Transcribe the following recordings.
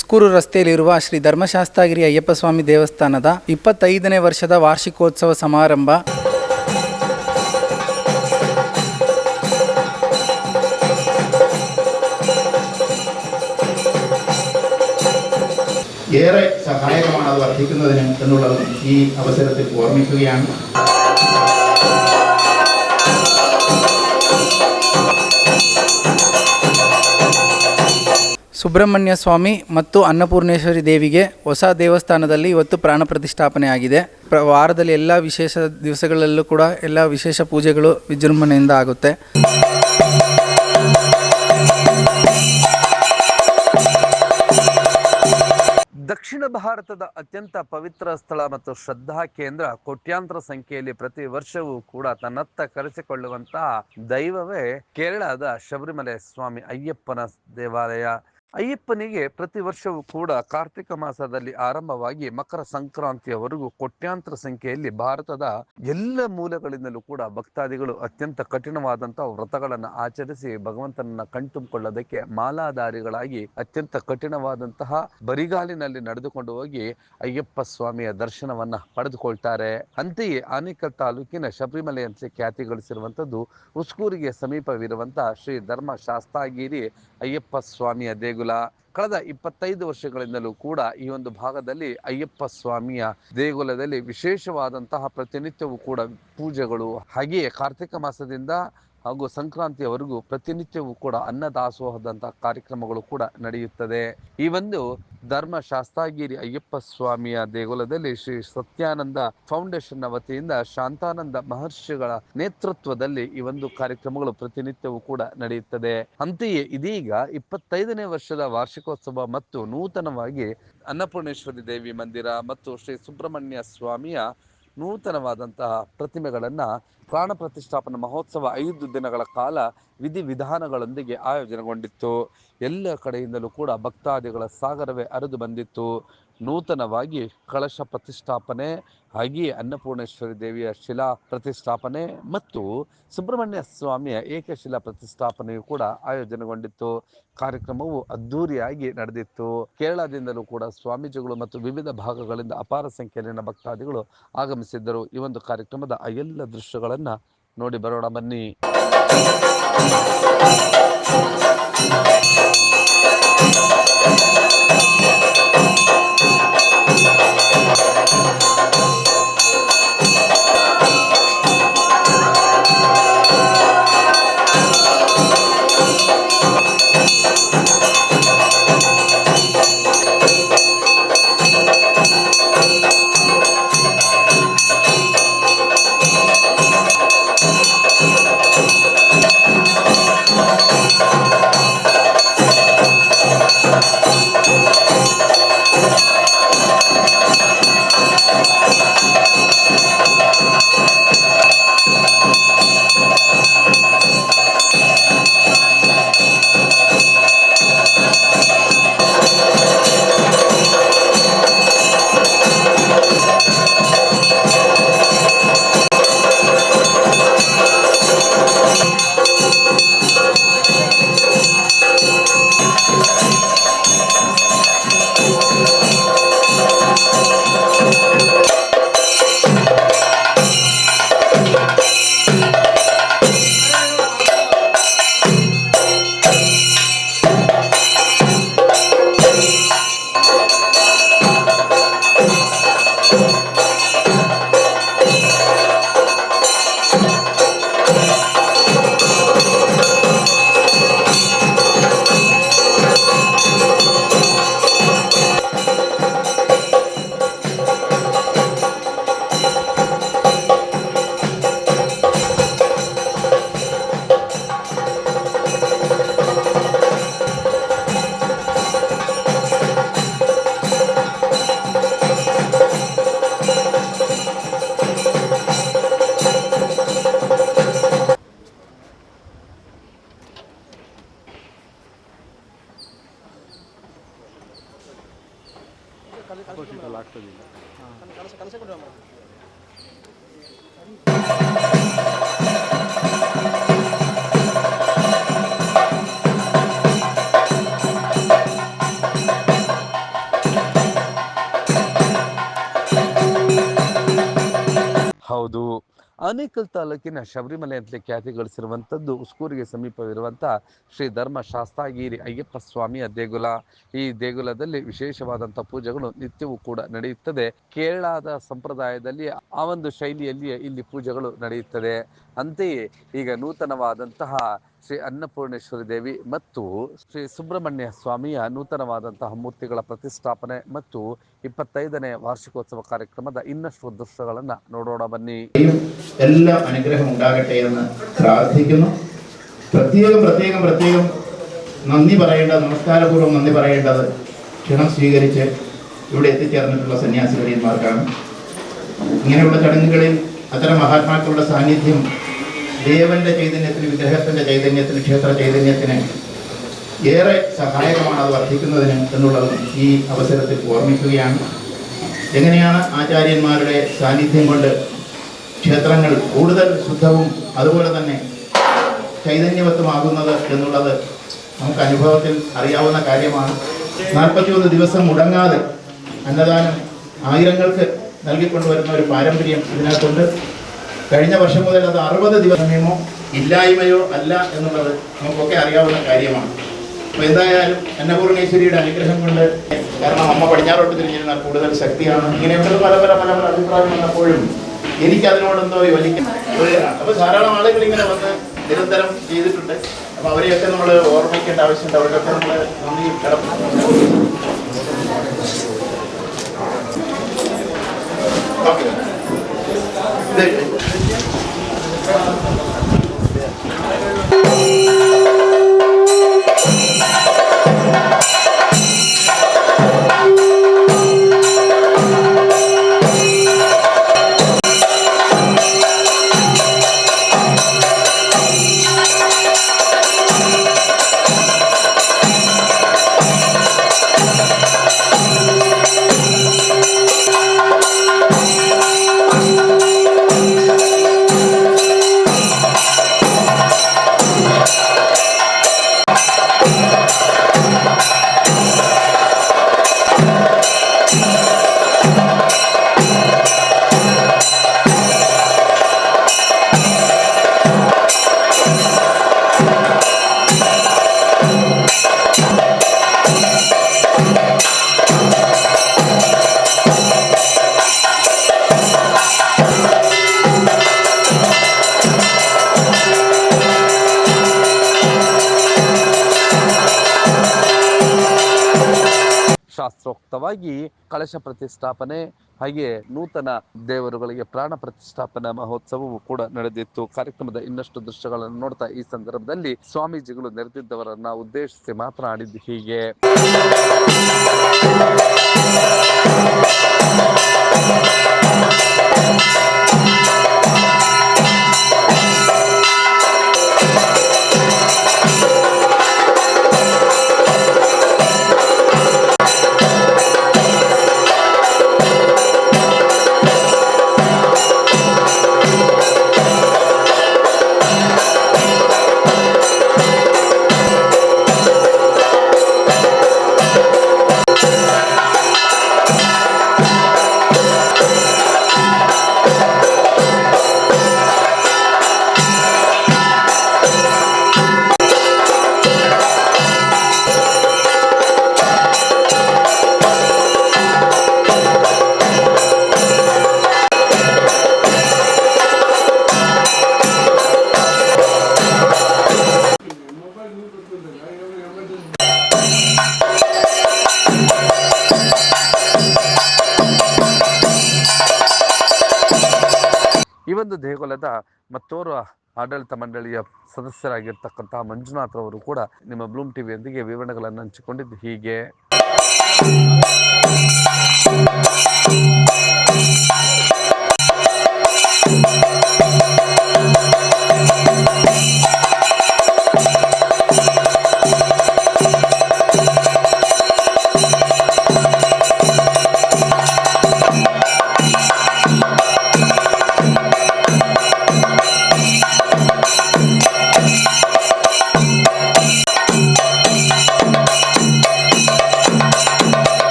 ಉಸ್ಕೂರು ರಸ್ತೆಯಲ್ಲಿರುವ ಶ್ರೀ ಧರ್ಮಶಾಸ್ತಾಗಿರಿ ಅಯ್ಯಪ್ಪ ಸ್ವಾಮಿ ದೇವಸ್ಥಾನದ 25ನೇ ವರ್ಷದ ವಾರ್ಷಿಕೋತ್ಸವ ಸಮಾರಂಭ ഏറെ സഹായകമാണ് അത് വർദ്ധിക്കുന്നതിന് എന്നുള്ളത് ഈ അവസരത്തിൽ ഓർമ്മിക്കുകയാണ്. ಸುಬ್ರಹ್ಮಣ್ಯ ಸ್ವಾಮಿ ಮತ್ತು ಅನ್ನಪೂರ್ಣೇಶ್ವರಿ ದೇವಿಗೆ ಹೊಸ ದೇವಸ್ಥಾನದಲ್ಲಿ ಇವತ್ತು ಪ್ರಾಣ ಪ್ರತಿಷ್ಠಾಪನೆ ಆಗಿದೆ. ವಾರದಲ್ಲಿ ಎಲ್ಲ ವಿಶೇಷ ದಿವಸಗಳಲ್ಲೂ ಕೂಡ ಎಲ್ಲ ವಿಶೇಷ ಪೂಜೆಗಳು ವಿಜೃಂಭಣೆಯಿಂದ ಆಗುತ್ತೆ. ದಕ್ಷಿಣ ಭಾರತದ ಅತ್ಯಂತ ಪವಿತ್ರ ಸ್ಥಳ ಮತ್ತು ಶ್ರದ್ಧಾ ಕೇಂದ್ರ ಕೋಟ್ಯಾಂತರ ಸಂಖ್ಯೆಯಲ್ಲಿ ಪ್ರತಿ ವರ್ಷವೂ ಕೂಡ ತನ್ನತ್ತ ಕರೆಸಿಕೊಳ್ಳುವಂತಹ ದೈವವೇ ಕೇರಳದ ಶಬರಿಮಲೆ ಸ್ವಾಮಿ ಅಯ್ಯಪ್ಪನ ದೇವಾಲಯ. ಅಯ್ಯಪ್ಪನಿಗೆ ಪ್ರತಿ ವರ್ಷವೂ ಕೂಡ ಕಾರ್ತಿಕ ಮಾಸದಲ್ಲಿ ಆರಂಭವಾಗಿ ಮಕರ ಸಂಕ್ರಾಂತಿಯವರೆಗೂ ಕೋಟ್ಯಾಂತರ ಸಂಖ್ಯೆಯಲ್ಲಿ ಭಾರತದ ಎಲ್ಲ ಮೂಲೆಗಳಿಂದಲೂ ಕೂಡ ಭಕ್ತಾದಿಗಳು ಅತ್ಯಂತ ಕಠಿಣವಾದಂತಹ ವ್ರತಗಳನ್ನು ಆಚರಿಸಿ ಭಗವಂತನನ್ನ ಕಣ್ತುಂಬಿಕೊಳ್ಳೋದಕ್ಕೆ ಮಾಲಾಧಾರಿಗಳಾಗಿ ಅತ್ಯಂತ ಕಠಿಣವಾದಂತಹ ಬರಿಗಾಲಿನಲ್ಲಿ ನಡೆದುಕೊಂಡು ಹೋಗಿ ಅಯ್ಯಪ್ಪ ಸ್ವಾಮಿಯ ದರ್ಶನವನ್ನ ಪಡೆದುಕೊಳ್ತಾರೆ. ಅಂತೆಯೇ ಆನೇಕಲ್ ತಾಲೂಕಿನ ಶಬರಿಮಲೆ ಅಂತ ಖ್ಯಾತಿ ಗಳಿಸಿರುವಂತದ್ದು ಉಸ್ಕೂರಿಗೆ ಸಮೀಪವಿರುವಂತಹ ಶ್ರೀ ಧರ್ಮ ಶಾಸ್ತಾಗಿರಿ ಅಯ್ಯಪ್ಪ ಸ್ವಾಮಿಯ ದೇಗುಲ. ಕಳೆದ 25 ವರ್ಷಗಳಿಂದಲೂ ಕೂಡ ಈ ಒಂದು ಭಾಗದಲ್ಲಿ ಅಯ್ಯಪ್ಪ ಸ್ವಾಮಿಯ ದೇಗುಲದಲ್ಲಿ ವಿಶೇಷವಾದಂತಹ ಪ್ರತಿನಿತ್ಯವೂ ಕೂಡ ಪೂಜೆಗಳು, ಹಾಗೆಯೇ ಕಾರ್ತಿಕ ಮಾಸದಿಂದ ಹಾಗೂ ಸಂಕ್ರಾಂತಿಯವರೆಗೂ ಪ್ರತಿನಿತ್ಯವೂ ಕೂಡ ಅನ್ನದಾಸೋಹದಂತಹ ಕಾರ್ಯಕ್ರಮಗಳು ಕೂಡ ನಡೆಯುತ್ತದೆ. ಈ ಒಂದು ಧರ್ಮ ಶಾಸ್ತಾಗಿರಿ ಅಯ್ಯಪ್ಪ ಸ್ವಾಮಿಯ ದೇಗುಲದಲ್ಲಿ ಶ್ರೀ ಸತ್ಯಾನಂದ ಫೌಂಡೇಶನ್ ನ ವತಿಯಿಂದ ಶಾಂತಾನಂದ ಮಹರ್ಷಿಗಳ ನೇತೃತ್ವದಲ್ಲಿ ಈ ಒಂದು ಕಾರ್ಯಕ್ರಮಗಳು ಪ್ರತಿನಿತ್ಯವೂ ಕೂಡ ನಡೆಯುತ್ತದೆ. ಅಂತೆಯೇ ಇದೀಗ 25ನೇ ವರ್ಷದ ವಾರ್ಷಿಕೋತ್ಸವ ಮತ್ತು ನೂತನವಾಗಿ ಅನ್ನಪೂರ್ಣೇಶ್ವರಿ ದೇವಿ ಮಂದಿರ ಮತ್ತು ಶ್ರೀ ಸುಬ್ರಹ್ಮಣ್ಯ ಸ್ವಾಮಿಯ ನೂತನವಾದಂತಹ ಪ್ರತಿಮೆಗಳನ್ನ ಪ್ರಾಣ ಪ್ರತಿಷ್ಠಾಪನಾ ಮಹೋತ್ಸವ 5 ದಿನಗಳ ಕಾಲ ವಿಧಿವಿಧಾನಗಳೊಂದಿಗೆ ಆಯೋಜನೆಗೊಂಡಿತ್ತು. ಎಲ್ಲ ಕಡೆಯಿಂದಲೂ ಕೂಡ ಭಕ್ತಾದಿಗಳ ಸಾಗರವೇ ಹರಿದು ಬಂದಿತ್ತು. ನೂತನವಾಗಿ ಕಳಶ ಪ್ರತಿಷ್ಠಾಪನೆ, ಹಾಗೆಯೇ ಅನ್ನಪೂರ್ಣೇಶ್ವರಿ ದೇವಿಯ ಶಿಲಾ ಪ್ರತಿಷ್ಠಾಪನೆ ಮತ್ತು ಸುಬ್ರಹ್ಮಣ್ಯ ಸ್ವಾಮಿಯ ಏಕಶಿಲಾ ಪ್ರತಿಷ್ಠಾಪನೆಯು ಕೂಡ ಆಯೋಜನೆಗೊಂಡಿತ್ತು. ಕಾರ್ಯಕ್ರಮವು ಅದ್ದೂರಿಯಾಗಿ ನಡೆದಿತ್ತು. ಕೇರಳದಿಂದಲೂ ಕೂಡ ಸ್ವಾಮೀಜಿಗಳು ಮತ್ತು ವಿವಿಧ ಭಾಗಗಳಿಂದ ಅಪಾರ ಸಂಖ್ಯೆಯಲ್ಲಿನ ಭಕ್ತಾದಿಗಳು ಆಗಮಿಸಿದ್ದರು. ಈ ಒಂದು ಕಾರ್ಯಕ್ರಮದ ಆ ಎಲ್ಲ ದೃಶ್ಯಗಳನ್ನ ನೋಡಿ ಬರೋಣ ಬನ್ನಿ. ಹೌದು. ಆನೇಕಲ್ ತಾಲೂಕಿನ ಶಬರಿಮಲೆ ಅಂತಲೇ ಖ್ಯಾತಿ ಗಳಿಸಿರುವಂಥದ್ದು ಉಸ್ಕೂರಿಗೆ ಸಮೀಪವಿರುವಂಥ ಶ್ರೀ ಧರ್ಮ ಶಾಸ್ತಾಗಿರಿ ಅಯ್ಯಪ್ಪ ಸ್ವಾಮಿಯ ದೇಗುಲ. ಈ ದೇಗುಲದಲ್ಲಿ ವಿಶೇಷವಾದಂಥ ಪೂಜೆಗಳು ನಿತ್ಯವೂ ಕೂಡ ನಡೆಯುತ್ತದೆ. ಕೇರಳದ ಸಂಪ್ರದಾಯದಲ್ಲಿ ಆ ಒಂದು ಶೈಲಿಯಲ್ಲಿ ಇಲ್ಲಿ ಪೂಜೆಗಳು ನಡೆಯುತ್ತದೆ. ಅಂತೆಯೇ ಈಗ ನೂತನವಾದಂತಹ ಶ್ರೀ ಅನ್ನಪೂರ್ಣೇಶ್ವರಿ ದೇವಿ ಮತ್ತು ಶ್ರೀ ಸುಬ್ರಹ್ಮಣ್ಯ ಸ್ವಾಮಿಯ ನೂತನವಾದಂತಹ ಮೂರ್ತಿಗಳ ಪ್ರತಿಷ್ಠಾಪನೆ ಮತ್ತು 25ನೇ ವಾರ್ಷಿಕೋತ್ಸವ ಕಾರ್ಯಕ್ರಮದ ಇನ್ನಷ್ಟು ದೃಶ್ಯಗಳನ್ನು ನೋಡೋಣ ಬನ್ನಿ. എല്ലാം അനുഗ്രഹം ഉണ്ടാകട്ടെ എന്ന് പ്രാർത്ഥിക്കുന്നു. പ്രത്യേകം നന്ദി പറയേണ്ടത്, നമസ്കാരപൂർവ്വം നന്ദി പറയേണ്ടത് ക്ഷണം സ്വീകരിച്ച് ഇവിടെ എത്തിച്ചേർന്നിട്ടുള്ള സന്യാസികന്മാർക്കാണ്. ഇങ്ങനെയുള്ള ചടങ്ങുകളിൽ അത്തരം മഹാത്മാക്കളുടെ സാന്നിധ്യം ദേവന്റെ ചൈതന്യത്തിന്, വിഗ്രഹത്തിന്റെ ചൈതന്യത്തിന്, ക്ഷേത്ര ചൈതന്യത്തിന് ഏറെ സഹായകമാണ്, അത് വർദ്ധിക്കുന്നതിന് എന്നുള്ളതും ഈ അവസരത്തിൽ ഓർമ്മിക്കുകയാണ്. എങ്ങനെയാണ് ആചാര്യന്മാരുടെ സാന്നിധ്യം കൊണ്ട് ക്ഷേത്രങ്ങൾ കൂടുതൽ ശുദ്ധവും അതുപോലെ തന്നെ ചൈതന്യവത്തുമാകുന്നത് എന്നുള്ളത് നമുക്ക് അനുഭവത്തിൽ അറിയാവുന്ന കാര്യമാണ്. 41 ദിവസം മുടങ്ങാതെ അന്നദാനം ആയിരങ്ങൾക്ക് നൽകിക്കൊണ്ടുവരുന്ന ഒരു പാരമ്പര്യം ഇതിനകത്തുണ്ട്. കഴിഞ്ഞ വർഷം മുതൽ അത് 60 ദിവസമോ ഇല്ലായ്മയോ അല്ല എന്നുള്ളത് നമുക്കൊക്കെ അറിയാവുന്ന കാര്യമാണ്. അപ്പോൾ എന്തായാലും അന്നപൂർണേശ്വരിയുടെ അനുഗ്രഹം കൊണ്ട്, കാരണം അമ്മ പടിഞ്ഞാറോട്ട് തിരിഞ്ഞിരുന്ന കൂടുതൽ ശക്തിയാണ്, ഇങ്ങനെയുള്ള പല അഭിപ്രായം വന്നപ്പോഴും എനിക്കതിനോടെന്തോ യോജിക്കുന്നു. അപ്പോൾ ധാരാളം ആളുകൾ ഇങ്ങനെ വന്ന് നിരന്തരം ചെയ്തിട്ടുണ്ട്. അപ്പോൾ അവരെയൊക്കെ നമ്മൾ ഓർമ്മിക്കേണ്ട ആവശ്യമുണ്ട്. അവർക്കൊക്കെ നമ്മൾ നന്ദി കടം. ഓക്കെ, ಶಾಸ್ತ್ರೋಕ್ತವಾಗಿ ಕಳಶ ಪ್ರತಿಷ್ಠಾಪನೆ ಹಾಗೆ ನೂತನ ದೇವರುಗಳಿಗೆ ಪ್ರಾಣ ಪ್ರತಿಷ್ಠಾಪನಾ ಮಹೋತ್ಸವವು ಕೂಡ ನಡೆದಿತ್ತು. ಕಾರ್ಯಕ್ರಮದ ಇನ್ನಷ್ಟು ದೃಶ್ಯಗಳನ್ನು ನೋಡ್ತಾ ಈ ಸಂದರ್ಭದಲ್ಲಿ ಸ್ವಾಮೀಜಿಗಳು ನೆರೆದಿದ್ದವರನ್ನ ಉದ್ದೇಶಿಸಿ ಮಾತನಾಡಿದ್ದು ಹೀಗೆ. ಈ ಒಂದು ದೇಗುಲದ ಮತ್ತೋರ್ವ ಆಡಳಿತ ಮಂಡಳಿಯ ಸದಸ್ಯರಾಗಿರ್ತಕ್ಕಂತಹ ಮಂಜುನಾಥ್ ಅವರು ಕೂಡ ನಿಮ್ಮ ಬ್ಲೂಮ್ ಟಿವಿಯೊಂದಿಗೆ ವಿವರಣೆಗಳನ್ನು ಹಂಚಿಕೊಂಡಿದ್ದು ಹೀಗೆ.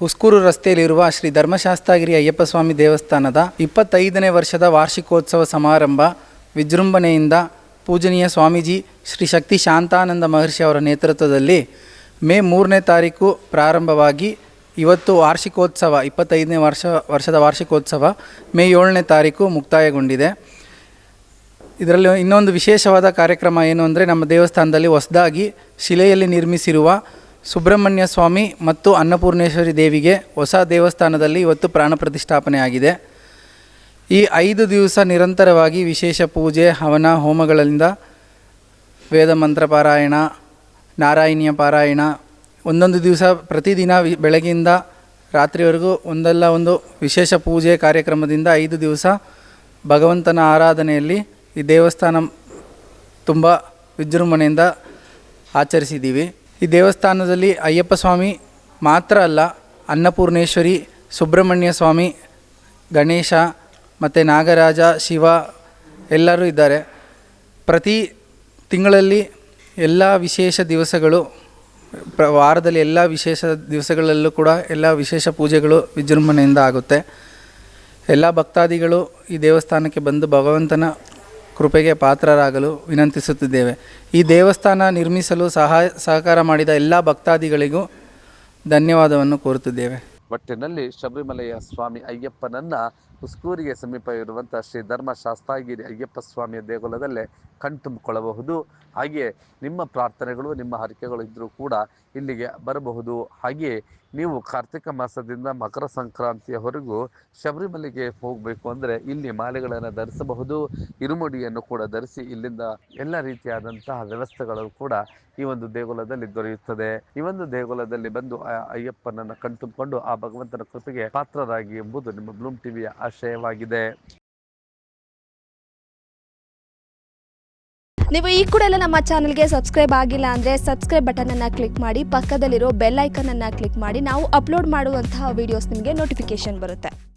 ಉಸ್ಕೂರು ರಸ್ತೆಯಲ್ಲಿರುವ ಶ್ರೀ ಧರ್ಮಶಾಸ್ತಾಗಿರಿ ಅಯ್ಯಪ್ಪ ಸ್ವಾಮಿ ದೇವಸ್ಥಾನದ 25ನೇ ವರ್ಷದ ವಾರ್ಷಿಕೋತ್ಸವ ಸಮಾರಂಭ ವಿಜೃಂಭಣೆಯಿಂದ ಪೂಜನೀಯ ಸ್ವಾಮೀಜಿ ಶ್ರೀ ಶಕ್ತಿ ಶಾಂತಾನಂದ ಮಹರ್ಷಿ ಅವರ ನೇತೃತ್ವದಲ್ಲಿ ಮೇ 3ನೇ ತಾರೀಕು ಪ್ರಾರಂಭವಾಗಿ ಇವತ್ತು ವಾರ್ಷಿಕೋತ್ಸವ 25ನೇ ವರ್ಷದ ವಾರ್ಷಿಕೋತ್ಸವ ಮೇ 7ನೇ ತಾರೀಕು ಮುಕ್ತಾಯಗೊಂಡಿದೆ. ಇದರಲ್ಲಿ ಇನ್ನೊಂದು ವಿಶೇಷವಾದ ಕಾರ್ಯಕ್ರಮ ಏನು ಅಂದರೆ, ನಮ್ಮ ದೇವಸ್ಥಾನದಲ್ಲಿ ಹೊಸದಾಗಿ ಶಿಲೆಯಲ್ಲಿ ನಿರ್ಮಿಸಿರುವ ಸುಬ್ರಹ್ಮಣ್ಯ ಸ್ವಾಮಿ ಮತ್ತು ಅನ್ನಪೂರ್ಣೇಶ್ವರಿ ದೇವಿಗೆ ಹೊಸ ದೇವಸ್ಥಾನದಲ್ಲಿ ಇವತ್ತು ಪ್ರಾಣ ಪ್ರತಿಷ್ಠಾಪನೆ ಆಗಿದೆ. ಈ 5 ದಿವಸ ನಿರಂತರವಾಗಿ ವಿಶೇಷ ಪೂಜೆ, ಹವನ, ಹೋಮಗಳಿಂದ ವೇದ ಮಂತ್ರ ಪಾರಾಯಣ, ನಾರಾಯಣೀಯ ಪಾರಾಯಣ, ಒಂದೊಂದು ದಿವಸ ಪ್ರತಿದಿನ ಬೆಳಗ್ಗೆಯಿಂದ ರಾತ್ರಿವರೆಗೂ ಒಂದಲ್ಲ ಒಂದು ವಿಶೇಷ ಪೂಜೆ ಕಾರ್ಯಕ್ರಮದಿಂದ 5 ದಿವಸ ಭಗವಂತನ ಆರಾಧನೆಯಲ್ಲಿ ಈ ದೇವಸ್ಥಾನ ತುಂಬ ವಿಜೃಂಭಣೆಯಿಂದ ಆಚರಿಸಿದ್ದೀವಿ. ಈ ದೇವಸ್ಥಾನದಲ್ಲಿ ಅಯ್ಯಪ್ಪ ಸ್ವಾಮಿ ಮಾತ್ರ ಅಲ್ಲ, ಅನ್ನಪೂರ್ಣೇಶ್ವರಿ, ಸುಬ್ರಹ್ಮಣ್ಯ ಸ್ವಾಮಿ, ಗಣೇಶ ಮತ್ತು ನಾಗರಾಜ, ಶಿವ ಎಲ್ಲರೂ ಇದ್ದಾರೆ. ಪ್ರತಿ ತಿಂಗಳಲ್ಲಿ ಎಲ್ಲ ವಿಶೇಷ ದಿವಸಗಳು, ವಾರದಲ್ಲಿ ಎಲ್ಲ ವಿಶೇಷ ದಿವಸಗಳಲ್ಲೂ ಕೂಡ ಎಲ್ಲ ವಿಶೇಷ ಪೂಜೆಗಳು ವಿಜೃಂಭಣೆಯಿಂದ ಆಗುತ್ತೆ. ಎಲ್ಲ ಭಕ್ತಾದಿಗಳು ಈ ದೇವಸ್ಥಾನಕ್ಕೆ ಬಂದು ಭಗವಂತನ ಕೃಪೆಗೆ ಪಾತ್ರರಾಗಲು ವಿನಂತಿಸುತ್ತಿದ್ದೇವೆ. ಈ ದೇವಸ್ಥಾನ ನಿರ್ಮಿಸಲು ಸಹಕಾರ ಮಾಡಿದ ಎಲ್ಲ ಭಕ್ತಾದಿಗಳಿಗೂ ಧನ್ಯವಾದವನ್ನು ಕೋರುತ್ತಿದ್ದೇವೆ. ಒಟ್ಟಿನಲ್ಲಿ ಶಬರಿಮಲೆಯ ಸ್ವಾಮಿ ಅಯ್ಯಪ್ಪನನ್ನ ಉಸ್ಕೂರಿಗೆ ಸಮೀಪ ಇರುವಂಥ ಶ್ರೀ ಧರ್ಮಶಾಸ್ತಾಗಿರಿ ಅಯ್ಯಪ್ಪ ಸ್ವಾಮಿಯ ದೇಗುಲದಲ್ಲೇ ಕಣ್ತುಂಬಿಕೊಳ್ಳಬಹುದು. ಹಾಗೆಯೇ ನಿಮ್ಮ ಪ್ರಾರ್ಥನೆಗಳು, ನಿಮ್ಮ ಹರಕೆಗಳು ಇದ್ದರೂ ಕೂಡ ಇಲ್ಲಿಗೆ ಬರಬಹುದು. ಹಾಗೆಯೇ ನೀವು ಕಾರ್ತಿಕ ಮಾಸದಿಂದ ಮಕರ ಸಂಕ್ರಾಂತಿಯವರೆಗೂ ಶಬರಿಮಲೆಗೆ ಹೋಗಬೇಕು ಅಂದರೆ ಇಲ್ಲಿ ಮಾಲೆಗಳನ್ನು ಧರಿಸಬಹುದು. ಇರುಮುಡಿಯನ್ನು ಕೂಡ ಧರಿಸಿ ಇಲ್ಲಿಂದ ಎಲ್ಲ ರೀತಿಯಾದಂತಹ ವ್ಯವಸ್ಥೆಗಳು ಕೂಡ ಈ ಒಂದು ದೇಗುಲದಲ್ಲಿ ದೊರೆಯುತ್ತದೆ. ಈ ಒಂದು ದೇಗುಲದಲ್ಲಿ ಬಂದು ಅಯ್ಯಪ್ಪನನ್ನು ಕಣ್ತುಂಬಿಕೊಂಡು ಆ ಭಗವಂತನ ಕೃಪೆಗೆ ಪಾತ್ರರಾಗಿ ಎಂಬುದು ನಿಮ್ಮ ಬ್ಲೂಮ್ ಟಿವಿಯ ಆಶಯವಾಗಿದೆ. ನೀವು ಈ ಕೂಡ ಎಲ್ಲ ನಮ್ಮ ಚಾನಲ್ಗೆ ಸಬ್ಸ್ಕ್ರೈಬ್ ಆಗಿಲ್ಲ ಅಂದರೆ ಸಬ್ಸ್ಕ್ರೈಬ್ ಬಟನನ್ನು ಕ್ಲಿಕ್ ಮಾಡಿ, ಪಕ್ಕದಲ್ಲಿರೋ ಬೆಲ್ ಐಕನನ್ನು ಕ್ಲಿಕ್ ಮಾಡಿ. ನಾವು ಅಪ್ಲೋಡ್ ಮಾಡುವಂತಹ ವೀಡಿಯೋಸ್ ನಿಮಗೆ ನೋಟಿಫಿಕೇಶನ್ ಬರುತ್ತೆ.